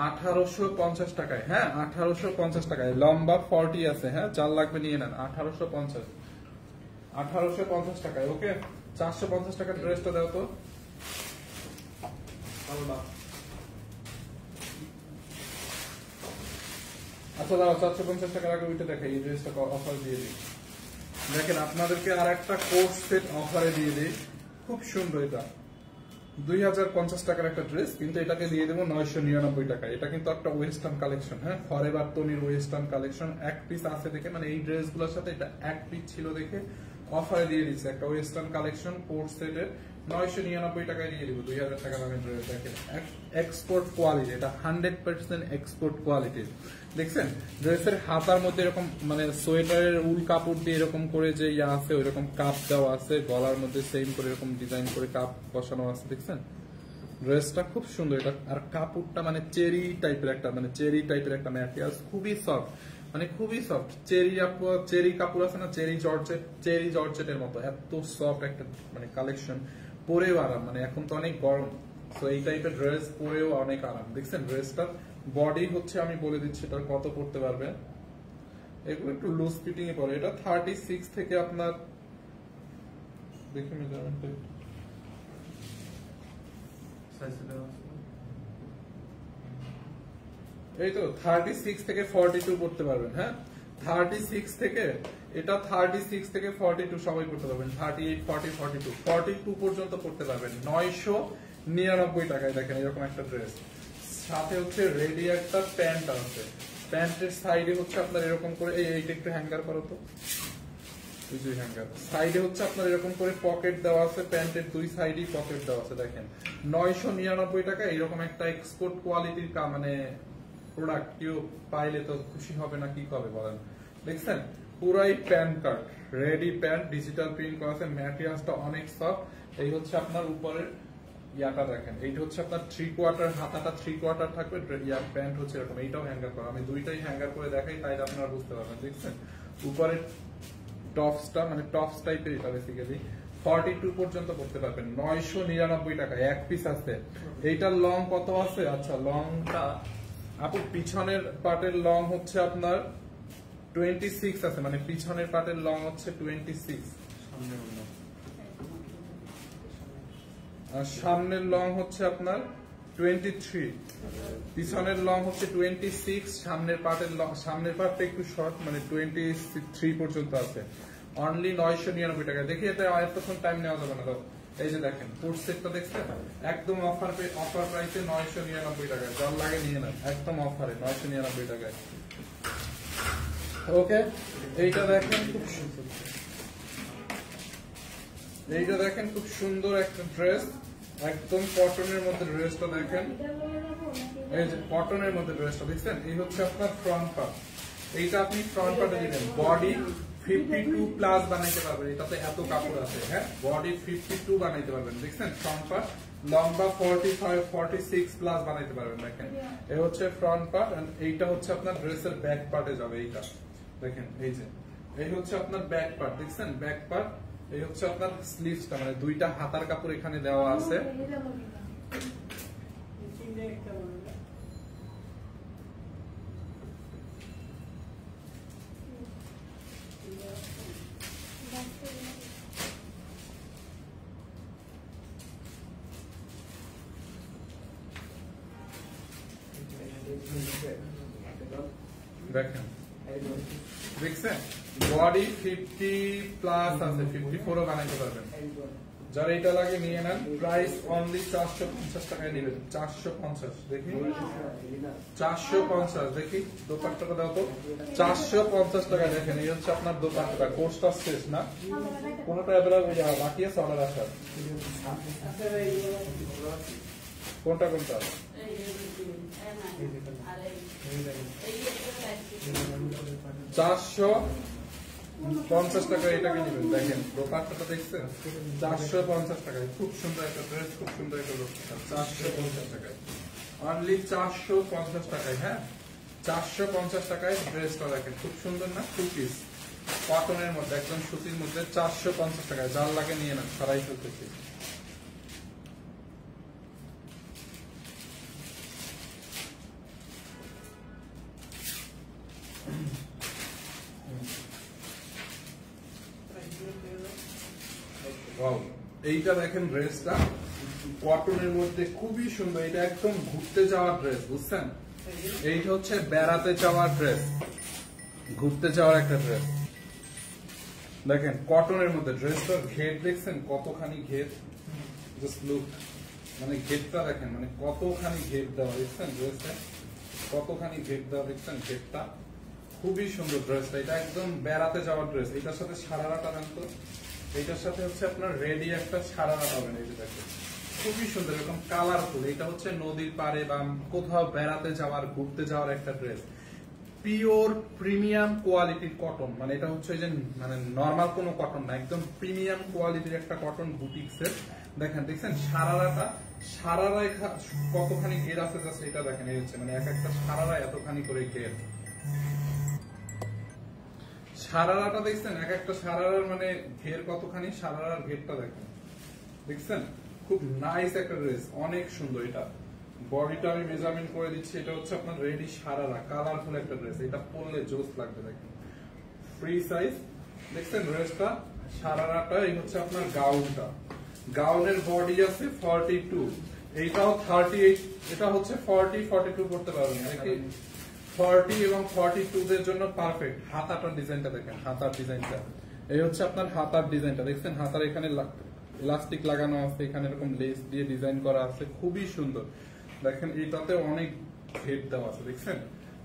1850 টাকায়। হ্যাঁ 1850 টাকায়, লম্বা 40 আছে। হ্যাঁ 4 লাগবে নিয়ে নেন, 1850 টাকায়। ওকে 450 টাকার ড্রেসটা দাও তো। আচ্ছা দাও 450 টাকার আগে ওইটা দেখাই, এই ড্রেসটা অফার দিয়ে দিই। দেখেন আপনাদেরকে আর একটা কোর্স সেট অফারে দিয়ে দিই, খুব সুন্দর। এটা 2050 টাকার একটা ড্রেস, কিন্তু এটাকে দিয়ে দেবো 999 টাকা। এটা কিন্তু একটা ওয়েস্টার্ন কালেকশন। হ্যাঁ ফরএভার তনির ওয়েস্টার্ন কালেকশন, এক পিস আছে দেখে, মানে এই ড্রেসগুলোর সাথে এটা এক পিস ছিল দেখে অফারে দিয়ে দিচ্ছে, একটা ওয়েস্টার্ন কালেকশন কোর্স সেটের 999 টাকায় দিয়ে দিব। 2000 টাকা দামের ড্রেস, দেখেন এক্সপোর্ট কোয়ালিটি, এটা 100% এক্সপোর্ট কোয়ালিটি। দেখছেন ড্রেসের হাতার মধ্যে এরকম মানে সোয়েটারের উল কাপড় দিয়ে এরকম করে যে ইয়া আছে ওইরকম কাপ দেওয়া আছে, গলার মধ্যে সেম করে এরকম ডিজাইন করে কাপ বসানো আছে, দেখছেন ড্রেসটা খুব সুন্দর। এটা আর কাপড়টা মানে চেরি টাইপের একটা, মানে চেরি টাইপের একটা ম্যাটেরিয়াল, খুবই সফট, মানে খুবই সফট। চেরি কাপড় আছে না, চেরি জর্জেটের মতো, এত সফট একটা মানে কালেকশন, পরেও আরাম। মানে এখন তো অনেক গরম, তো এই টাইপের ড্রেস পরেও অনেক আরাম। দেখছেন ড্রেসটা বডি হচ্ছে আমি বলে দিচ্ছি এটার কত পড়তে পারবে, এগুলো একটু লুজ ফিটিং এ পড়ে। এটা 36 থেকে আপনার দেখি মেজারমেন্টটা, এই তো 36 থেকে 42 পড়তে পারবেন। হ্যাঁ 36 থেকে, এটা 36 থেকে 42 সবাই পড়তে পারবেন, 38, 40, 42, 42 পর্যন্ত পড়তে পারবেন 999 টাকায়। দেখেন এরকম একটা ড্রেস, সাথে হচ্ছে রেডি একটা প্যান্ট আছে, প্যান্টের সাইডে হচ্ছে আপনার এরকম করে এইটা একটু হ্যাঙ্গার করো তো, এই যে হ্যাঙ্গার সাইডে হচ্ছে আপনার এরকম করে পকেট দেওয়া আছে, প্যান্টের দুই সাইডেই পকেট দেওয়া আছে। দেখেন 999 টাকা এরকম একটা এক্সপোর্ট কোয়ালিটির মানে প্রোডাক্ট কেউ পাইলে তো খুশি হবে না কি হবে বলেন। দেখছেন পুরাই প্যান্ট কাট, রেডি প্যান্ট, ডিজিটাল প্রিন্ট করা আছে, ম্যাটেরিয়ালসটা অনেক সফট। এই হচ্ছে আপনার উপরের ইয়াটা দেখেন, এইটা হচ্ছে আপনার 3/4 হাতাটা 3/4 থাকবে, ইয়ার প্যান্ট হচ্ছে এরকম। এইটাও হ্যাঙ্গার করা, আমি দুইটাই হ্যাঙ্গার করে দেখাই তাই আপনারা বুঝতে পারবেন। দেখছেন উপরের টপসটা মানে টপস টাইপের, এটা বেসিক্যালি 42 পর্যন্ত করতে পারবেন। 999 টাকা এক পিস আছে। এইটার লং কত আছে? আচ্ছা লংটা আপু পিছনের পার্টের লং হচ্ছে আপনার 26 আছে, মানে পিছনের পার্টের লং হচ্ছে 26, আর সামনের লং হচ্ছে আপনার 23, পিছনের লং হচ্ছে 26, সামনের পার্টটা একটু শর্ট মানে 23 পর্যন্ত আছে। অনলি 999 টাকা। দেখি এটা এতক্ষণ টাইম নেওয়া যাবে না। এই যে দেখেন ফুড সেটটা দেখছেন, একদম অফার প্রাইসে 999 টাকা, যার লাগে নিয়ে নেন, একদম অফারে 999 টাকায়। ওকে, এইটা দেখেন খুব সুন্দর একটা ড্রেস, একদম কটনের মধ্যে ড্রেসটা দেখেন। এই যে কটনের মধ্যে ড্রেসটা দেখছেন, এই হচ্ছে আপনার ফ্রন্ট পার্ট। এইটা আপনি ফ্রন্ট পার্টে দিবেন, বডি 52 প্লাস বানাইতে পারবেন, এটাতে এত কাপড় আছে। হ্যাঁ, বডি 52 বানাইতে পারবেন। দেখছেন ফ্রন্ট পার্ট, লম্বা 45 46 প্লাস বানাইতে পারবেন। দেখেন এই হচ্ছে ফ্রন্ট পার্ট, এন্ড এইটা হচ্ছে আপনার ড্রেসের ব্যাক পার্টে যাবে। এইটা দেখেন, এই হচ্ছে আপনার ব্যাক পার্ট। দেখছেন ব্যাক পার্ট, এই হচ্ছে আপনার স্লিভসটা, মানে দুইটা হাতার কাপড় এখানে দেওয়া আছে। দেখেন দেখছেন বডি 50 প্লাস আছে, 54ও বানাইতে পারবেন। যারা এটা লাগে নিয়ে নেন। প্রাইস অনলি 450 টাকায় নেবেন। 450 দেখি, 450 দেখি। দোপাট্টাটা দাও তো, 450 টাকা। দেখেন এই হচ্ছে আপনার দোপাট্টা। কোর্সটা শেষ না, কোনটা অ্যাভেলেবল বাকি আছে অর্ডার আসার। কোনটা 450 টাকা এটাকে নেবেন। দেখেন দোপাট্টাটা দেখছেন, 450 টাকায় খুব সুন্দর একটা ড্রেস, খুব সুন্দর একটা দোপাট্টা, 450 টাকায়, অনলি 450 টাকায়। হ্যাঁ, 450 টাকায় ড্রেসটা দেখেন খুব সুন্দর না? 2 পিস কটনের মধ্যে, একদম সুতির মধ্যে, 450 টাকায়। যার লাগে নিয়ে নেন, সারাই ফেলতেছি। এইটা দেখেন ড্রেসটা কটনের মধ্যে খুবই সুন্দর, এটা একদম ঘুরতে যাওয়ার ড্রেস, বুঝছেন? এইটা হচ্ছে বেড়াতে যাওয়ার ড্রেস, ঘুরতে যাওয়ার একটা ড্রেস। দেখেন কটনের মধ্যে ড্রেসটার ঘের দেখছেন কতখানি ঘের, জাস্ট লুক, মানে ঘেরটা দেখেন, মানে কতখানি ঘের দেওয়া দেখছেন ড্রেসটা, কতখানি ঘের দেওয়া দেখছেন ঘেরটা, খুবই সুন্দর ড্রেসটা। এটা একদম বেড়াতে যাওয়ার ড্রেস। এটার সাথে সারারাটা জানতো, এইটার সাথে হচ্ছে আপনার রেডি একটা সারারা পাবেন। এই যে দেখেন খুবই সুন্দর, এরকম কালারফুল। এটা হচ্ছে নদীর পাড়ে বা কোথাও বেড়াতে যাওয়ার, ঘুরতে যাওয়ার একটা ড্রেস। পিওর প্রিমিয়াম কোয়ালিটির কটন, মানে এটা হচ্ছে যে মানে নরমাল কোনো কটন না, একদম প্রিমিয়াম কোয়ালিটির একটা কটন বুটিক্সের। দেখেন দেখছেন সারারা কতখানি ঘের আছে, জাস্ট এটা দেখেন। এই হচ্ছে মানে এক একটা সারারা এতখানি করে ঘের। সারারাটা দেখছেন, এক একটা সারারার মানে ঘের কতখানি, সারারার ঘেরটা দেখেন, দেখছেন? খুব নাইস একটা ড্রেস, অনেক সুন্দর। এটা বডিটা আমি মেজারমেন্ট করে দিচ্ছি, এটা হচ্ছে আপনার রেডি সারারা, কালারফুল একটা ড্রেস। এটা পরলে জোস লাগবে। দেখেন ফ্রি সাইজ, দেখছেন ড্রেসটা, সারারাটা। এই হচ্ছে আপনার গাউনটা, গাউনের বডি আছে 42, এইটাও 38, এটা হচ্ছে 40 42 করতে পারবেন। 40 এবং 42 দের জন্য পারফেক্ট। হাতাটার ডিজাইনটা দেখেন, হাতার ডিজাইনটা, এই হচ্ছে আপনার হাতার ডিজাইনটা, দেখছেন? হাতার এখানে ইলাস্টিক লাগানো আছে, এখানে এরকম লেস দিয়ে ডিজাইন করা আছে, খুবই সুন্দর। দেখেন এইটাতে অনেক ঘের দেওয়া আছে, দেখছেন?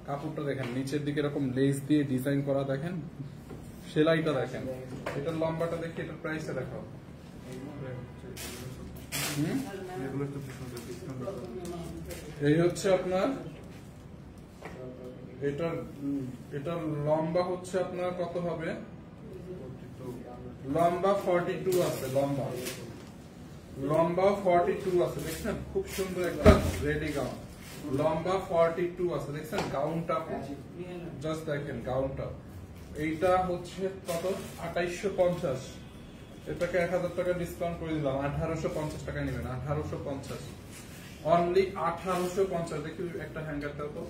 কাপড়টা দেখেন নিচের দিকে এরকম লেস দিয়ে ডিজাইন করা, দেখেন সেলাইটা দেখেন, এটার লম্বাটা দেখি, এটার প্রাইসটা দেখাও। এই হচ্ছে আপনার এটার লম্বা হচ্ছে আপনার কত হবে, লম্বা 42 আছে, লম্বা 42 আছে, দেখছেন খুব সুন্দর একটা রেডি গাউন, লম্বা 42 আছে, দেখছেন গাউনটা জাস্ট দেখেন গাউনটা। এইটা হচ্ছে কত, 2850, এটাকে 1000 টাকা ডিসকাউন্ট করে দিলাম, 1850 টাকা নেবেন, 1850, অনলি 1850। দেখি একটা হ্যাঙ্গার দাও তো,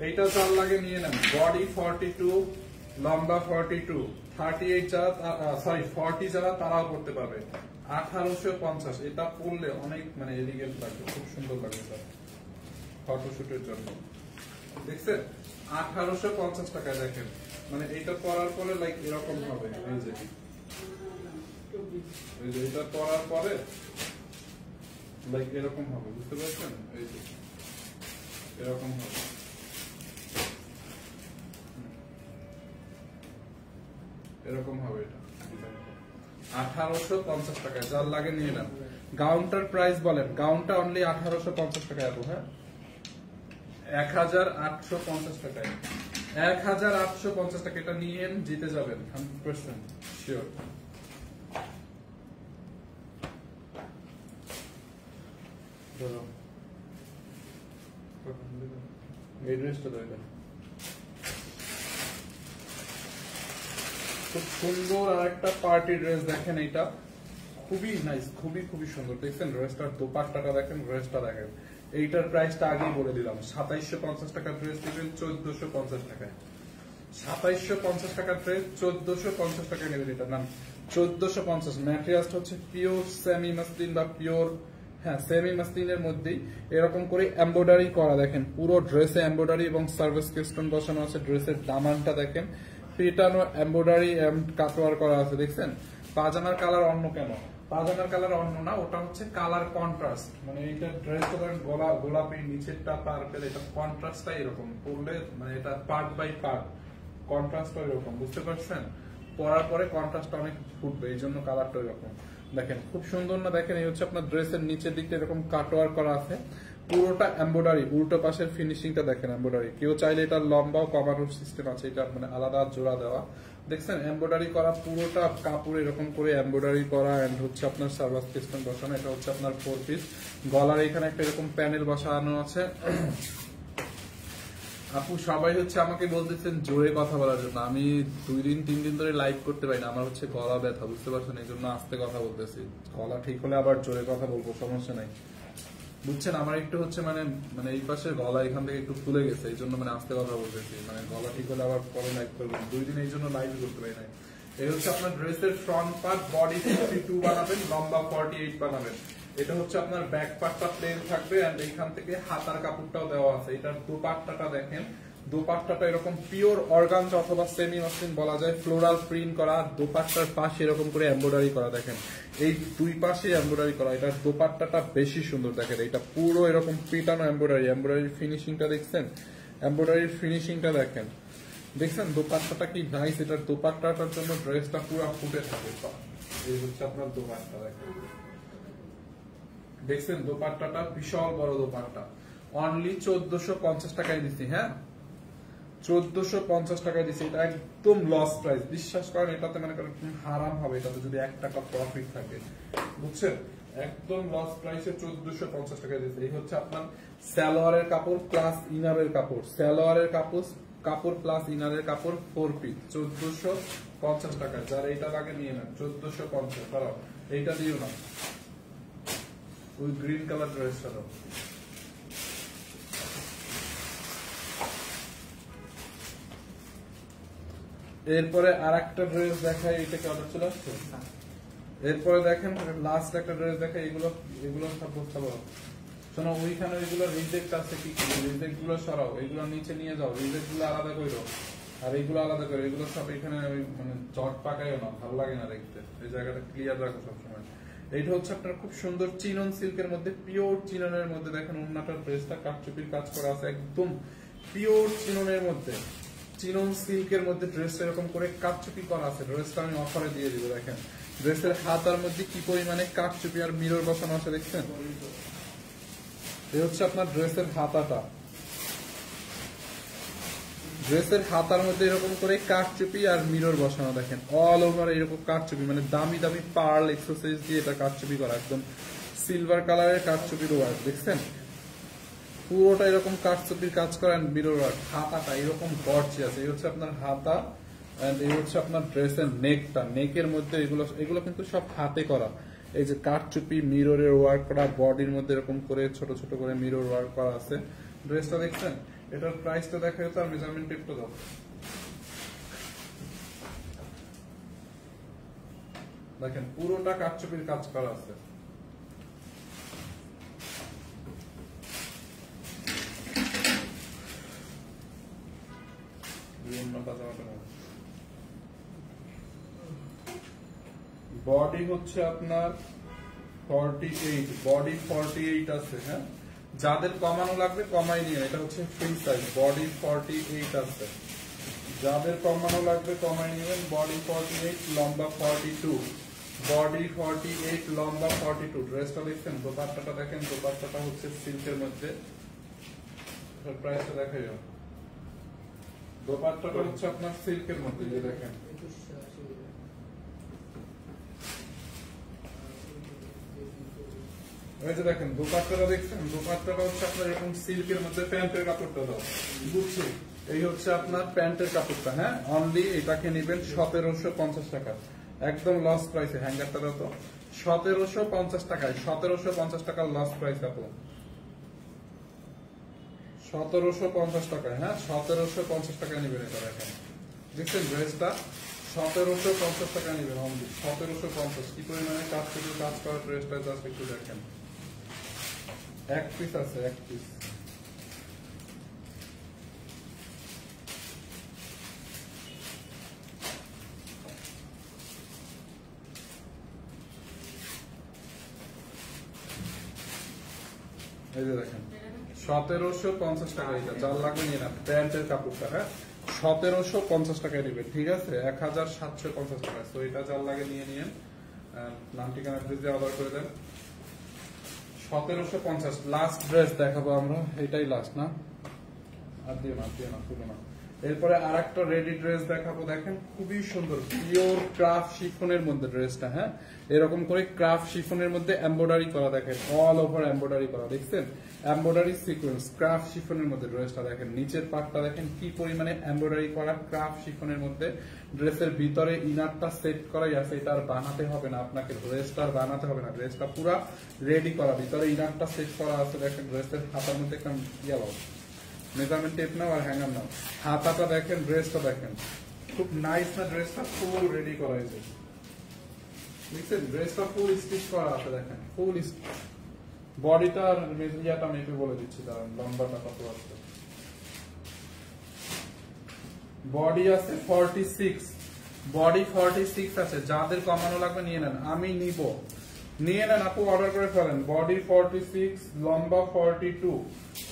এইটা যার লাগে নিয়ে নেন। বডি 42, লম্বা 42, 38 যারা, সরি 40 যারা তারাও করতে পারবে, 1850। এটা পরলে অনেক মানে এলিগেন্ট লাগবে, খুব সুন্দর লাগবে স্যার ফটোশুটের জন্য, দেখছেন 1850 টাকায়। দেখেন মানে এইটা পরার পরে লাইক এরকম হবে, এই যে এটা পরার পরে লাইক এরকম হবে, বুঝতে পারছেন, এই যে এরকম হবে, এরকম হবে। এটা 1850 টাকায়, যার লাগে নিয়ে নেন। গাউনটার প্রাইস বলেন, গাউনটা অনলি 1850 টাকায় আপু, হ্যাঁ 1850 টাকায়, 1850 টাকা। এটা নিয়ে জিতে যাবেন 100% শিওর। এই ড্রেসটা দেখেন খুব সুন্দর, আর একটা পার্টি ড্রেস দেখেন, এটা খুবই নাইস, খুবই খুবই সুন্দর, দেখছেন ড্রেসটার দোপাট্টাটা দেখেন, ড্রেসটা দেখেন। এইটার প্রাইসটা আগেই বলে দিলাম, 2750 টাকার ড্রেস দিবেন 1450 টাকায়, 2750 টাকার ড্রেস 1450 টাকায় নেবেন। এটার নাম 1450। ম্যাটেরিয়ালটা হচ্ছে পিওর সেমি মাসলিন বা পিওর, হ্যাঁ সেমি মাসলিনের মধ্যেই এরকম করে এমব্রয়ডারি করা, দেখেন পুরো ড্রেসে এমব্রয়ডারি এবং সার্ভিস স্টোন বসানো আছে। ড্রেসের দামানটা দেখেন, পেটানো এমব্রয়ডারি কাটওয়ার করা আছে, দেখছেন। পাজামার কালার অন্য কেন, পাজামার কালার অন্য না, ওটা হচ্ছে কালার কন্ট্রাস্ট, মানে এইটা ড্রেসটা ধরেন গোলাপি, নিচেরটা পার্পল, এটা কন্ট্রাস্টটা এরকম পরলে মানে এটা পার্ট বাই পার্ট কন্ট্রাস্টটা এরকম, বুঝতে পারছেন। পরার পরে কন্ট্রাস্টটা অনেক ফুটবে, এই জন্য কালারটা এরকম। দেখেন খুব সুন্দর না, দেখেন এই হচ্ছে আপনার ড্রেসের নিচের দিকটা এরকম কাটওয়ার করা আছে, পুরোটা এমব্রয়ডারি, উল্টো পাশের ফিনিশিংটা দেখেন এমব্রয়ডারি। কেউ চাইলে এটা লম্বাও কভানোর সিস্টেম আছে, এটা মানে আলাদা জোড়া দেওয়া, দেখছেন এমব্রয়ডারি করা, পুরোটা কাপড় এরকম করে এমব্রয়ডারি করা, এন্ড হচ্ছে আপনার সার্ভাস সিস্টেম বসানো। এটা হচ্ছে আপনার 4 পিস, গলার এখানে একটা এরকম প্যানেল বসানো আছে। আপু সবাই হচ্ছে আমাকে বলতেছেন জোরে কথা বলার জন্য, আমি 2 দিন 3 দিন ধরে লাইভ করতে পারি না, আমার হচ্ছে গলা ব্যথা, বুঝতে পারছেন, এই জন্য আস্তে কথা বলতেছি। গলা ঠিক হলে আবার জোরে কথা বলবো, সমস্যা নাই, বুঝছেন। আমার একটু হচ্ছে মানে মানে এই পাশের গলা এখান থেকে একটু ফুলে গেছে, এই জন্য মানে আস্তে কথা বলতেছি, মানে গলা ঠিক হলে আবার পরে লাইভ করবো। 2 দিন এই জন্য লাইভ করতে পারি না। এই হচ্ছে আপনার ড্রেসের ফ্রন্ট পার্ট, বডি 52 বানাবেন, লম্বা 48 বানাবেন। এটা হচ্ছে আপনার ব্যাক পার্টটা প্লেন থাকবে, এন্ড এইখান থেকে হাতার কাপড়টাও দেওয়া আছে। এটার দোপাট্টাটা দেখেন, দোপাট্টাটা এরকম পিওর অর্গানজা অথবা সেমি মাসলিন বলা যায়, ফ্লোরাল প্রিন্ট করা, দোপাট্টার পাশে এরকম করে এমব্রয়ডারি করা, দেখেন এই 2 পাশে এমব্রয়ডারি করা। এটার দোপাট্টাটা বেশি সুন্দর, দেখেন এটা পুরো এরকম পিটানো এমব্রয়ডারি, এমব্রয়ডারি ফিনিশিংটা দেখছেন, এমব্রয়ডারির ফিনিশিংটা দেখেন, দেখছেন দোপাট্টাটা কি নাইস। এটার দোপাট্টাটার জন্য ড্রেসটা পুরো ফুটে থাকে। এই হচ্ছে আপনার দোপাট্টা, দেখেন দেখছেন দোপাট্টাটা বিশাল বড় দোপাট্টা, অনলি 1450 টাকায় দিচ্ছি, হ্যাঁ 1450 টাকায় দিচ্ছি। এটা একদম লস প্রাইস, বিশ্বাস করেন, এটাতে মানে হারাম হবে এটাতে যদি 1 টাকা প্রফিট থাকে, বুঝছেন। একদম লস প্রাইসে 1450 টাকায় দিচ্ছি। এই হচ্ছে আপনার সালোয়ারের কাপড় প্লাস ইনারের কাপড়, সালোয়ারের কাপড় প্লাস ইনারের কাপড় 4 পিস 1450 টাকা। যারা এটা লাগে নিয়ে নেন 1450। দাঁড়াও এইটা দিও না, ওই গ্রিন কালার ড্রেসটা দাও। এরপরে আর একটা ড্রেস দেখাই, এটা কি অর্ডার চলে আসছে? এরপরে দেখেন লাস্ট একটা ড্রেস দেখাই, এগুলো সব বুঝতে পারো। শোনো ওইখানে এগুলো রিজেক্ট আছে, কি রিজেক্ট গুলো সরাও, এগুলো নিচে নিয়ে যাও, রিজেক্ট গুলো আলাদা করো, আর এইগুলো আলাদা করো। এগুলো সব এখানে মানে জট পাকাইও না, ভালো লাগে না দেখতে, এই জায়গাটা ক্লিয়ার রাখো সবসময়। এইটা হচ্ছে আপনার খুব সুন্দর চিনন সিল্কের মধ্যে, পিওর চিননের মধ্যে, দেখেন ওন্নাটার ড্রেসটা কাটচুপির কাজ করা আছে, একদম পিওর চিননের মধ্যে, চিনন সিল্কের মধ্যে ড্রেস এরকম করে কাটচুপি করা আছে, ড্রেসটা আমি অফারে দিয়ে দিব। দেখেন ড্রেসের হাতার মধ্যে কি পরিমাণে কাটচুপি আর মিরর বসানো আছে দেখছেন। এই হচ্ছে আপনার ড্রেসের হাতাটা, ড্রেসের হাতার মধ্যে এরকম করে কাটচুপি আর মিরর বসানো। দেখেন অল ওভার এরকম কাটচুপি, মানে দামি দামি পার্ল এক্সারসাইজ দিয়ে এটা কাটচুপি করা, একদম সিলভার কালারের কাটচুপির ওয়ার্ক দেখছেন। পুরোটা এরকম কাটচুপির কাজ করেন মিরর ওয়ার্ক। হাতাটা এরকম গর্জিয়াস, এই হচ্ছে আপনার হাতা এন্ড এই হচ্ছে আপনার ড্রেসের নেকটা। নেকের মধ্যে এগুলো কিন্তু সব হাতে করা। এই যে কাটচুপি মিররের ওয়ার্ক করা, বডির মধ্যে এরকম করে ছোট ছোট করে মিরর ওয়ার্ক করা আছে। ড্রেসটা দেখছেন, এটার প্রাইসটা দেখা যেত আর মেজারমেন্ট টেপটা দাও। দেখেন পুরোটা কাটচুপির কাজ করা আছে। বডি হচ্ছে আপনার 48, বডি 48 আছে। হ্যাঁ, যাদের কমানো লাগবে কমাই নিয়ে, এটা হচ্ছে ফ্রি সাইজ। বডি 48 আছে, যাদের কমানো লাগবে কমাই নিবেন। বডি 48, লম্বা 42, বডি 48, লম্বা 42। ড্রেসটা দেখছেন, দোপাট্টাটা দেখেন, দোপাট্টাটা হচ্ছে সিল্কের মধ্যে। প্রাইসটা দেখাই যাও। দোপাট্টাটা হচ্ছে আপনার সিল্কের মধ্যে, যে দেখেন এই যে দেখেন দোপাট্টাটা দেখছেন, দোপাট্টাটা হচ্ছে আপনার এরকম সিল্কের মধ্যে। প্যান্টের কাপড়টা দাও, বুঝছি। এই হচ্ছে আপনার প্যান্টের কাপড়টা। হ্যাঁ, অনলি এটাকে নেবেন 1750 টাকা, একদম লস প্রাইসে। হ্যাঙ্গারটা দাও তো, 1750 টাকায়, 1750 টাকার লস প্রাইস আপু, 1750 টাকায়। হ্যাঁ, 1750 টাকায় নেবেন এটা। দেখেন দেখছেন ড্রেসটা 1750 টাকা নেবেন অনলি, 1750। কি পরিমাণে কাজ থেকে কাজ করা ড্রেসটা জাস্ট একটু দেখেন। এক পিস আছে, এক পিস। এই যে দেখেন 1750 টাকা, এটা যার লাগবে নিয়ে না। প্যান্টের কাপড়টা, হ্যাঁ, 1750 টাকায় নেবেন, ঠিক আছে, 1750 টাকা। তো এটা যার লাগে নিয়ে নিয়েন, নাম ঠিকানা দিয়ে অর্ডার করে দেন। 1750। লাস্ট ড্রেস দেখাবো আমরা, এটাই লাস্ট না, আর দিও না, দিও না, তুলো না। এরপরে আর একটা রেডি ড্রেস দেখাবো। দেখেন খুবই সুন্দর পিওর ক্রাফট শিফনের মধ্যে ড্রেসটা। হ্যাঁ, এরকম করে ক্রাফট শিফনের মধ্যে এমব্রয়ডারি করা, দেখেন অল ওভার এমব্রয়ডারি করা দেখছেন, এমব্রয়ডারি সিকোয়েন্স ক্রাফট শিফনের মধ্যে ড্রেসটা দেখেন। নিচের পার্টটা দেখেন কি পরিমাণে এমব্রয়ডারি করা ক্রাফট শিফনের মধ্যে। ড্রেসের ভিতরে ইনারটা সেট করাই আছে, এটা আর বানাতে হবে না আপনাকে, ড্রেসটা আর বানাতে হবে না, ড্রেসটা পুরো রেডি করা। ভিতরে ইনারটা সেট করা আছে। দেখেন ড্রেসের হাতার মধ্যে একটা ইয়ালো মেজারমেন্ট টেপ নাও আর হ্যাঙ্গার নাও। হাতাটা দেখেন, ড্রেসটা দেখেন, খুব নাইস না ড্রেসটা, ফুল রেডি করা হয়েছে দেখছেন। ড্রেসটা ফুল স্টিচ করা আছে, দেখেন ফুল বডিটা আর ইয়াটা মেপে বলে দিচ্ছি, দাঁড়ান লম্বাটা কত আছে। বডি আছে 46, বডি 46 আছে। যাদের কমানো লাগবে নিয়ে নেন, আমি নিব, নিয়ে নেন আপু, অর্ডার করে ফেলেন। বডি 46, লম্বা 42,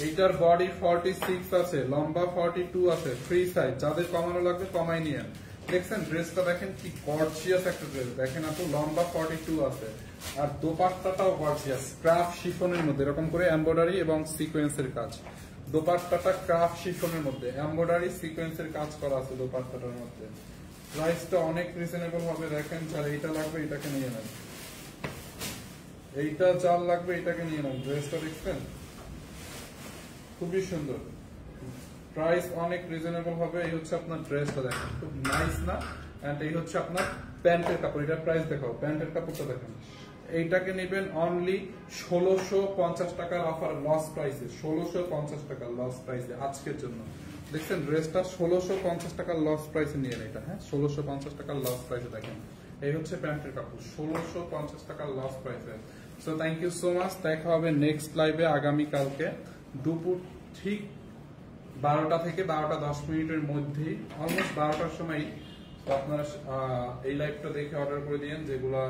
এইটার বডি 46 আছে, লম্বা 42 আছে, ফ্রি সাইজ। যাদের কমানো লাগবে কমাই নিয়ে। দেখছেন ড্রেসটা দেখেন কি গর্জিয়াস একটা ড্রেস। দেখেন আপু লম্বা 42 আছে, আর দোপাট্টাটাও গর্জিয়াস ক্রাফট শিফনের মধ্যে, এরকম করে এমব্রয়ডারি এবং সিকোয়েন্সের কাজ। দোপাট্টাটা ক্রাফট শিফনের মধ্যে এমব্রয়ডারি সিকোয়েন্সের কাজ করা আছে দোপাট্টাটার মধ্যে। প্রাইসটা অনেক রিজনেবল হবে। দেখেন যার এইটা লাগবে এটাকে নিয়ে নেন, এইটা যার লাগবে এটাকে নিয়ে নেন। ড্রেসটা দেখছেন খুবই সুন্দর, প্রাইস অনেক রিজনেবল হবে। এই হচ্ছে আপনার ড্রেসটা দেখেন, খুব নাইস না। এন্ড এই হচ্ছে আপনার প্যান্টের কাপড়, এটা প্রাইস দেখাও। প্যান্টের কাপড়টা দেখেন, এইটাকে নেবেন অনলি 1650 টাকার অফার, লস প্রাইসে 1650 টাকা লস প্রাইসে আজকের জন্য। দেখছেন ড্রেসটা 1650 টাকার লস প্রাইসে নিয়ে নেন এটা। হ্যাঁ, 1650 টাকার লস প্রাইসে দেখেন। এই হচ্ছে প্যান্টের কাপড় 1650 টাকার লস প্রাইসে। So thank you so much. দেখা হবে নেক্সট লাইভে আগামীকালকে দুপুর ঠিক 12টা থেকে 12টা 10 মিনিটের মধ্যেই, অলমোস্ট 12টার সময়। তো আপনারা এই লাইভটা দেখে অর্ডার করে দিয়েন, যেগুলা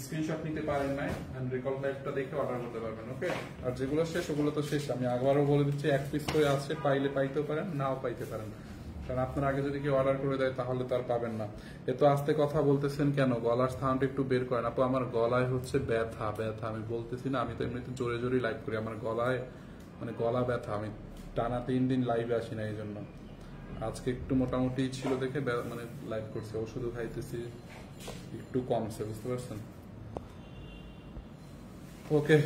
স্ক্রিনশট নিতে পারেন নাই, এন্ড রেকর্ড লাইভটা দেখে অর্ডার করতে পারবেন। ওকে, আর যেগুলো শেষ ওগুলো তো শেষ। আমি আবারও বলে দিচ্ছি, এক পিস করে আছে, পাইলে পাইতেও পারেন, নাও পাইতে পারেন। কারণ আপনার আগে যদি কেউ অর্ডার করে দেয় তাহলে তো আর পাবেন না। এত আস্তে কথা বলতেছেন কেন? গলার সাউন্ড একটু বের করেন আপু। আমার গলায় হচ্ছে ব্যথা ব্যথা, আমি বলতেছি না, আমি তো এমনিতে জোরে জোরে লাইভ করি, আমার গলায় মানে গলা ব্যথা, আমি টানা 3 দিন লাইভে আসি না, এই জন্য আজকে একটু মোটামুটি ছিল দেখে মানে লাইভ করছি, ওষুধও খাইতেছি, একটু কমছে, বুঝতে পারছেন? ওকে।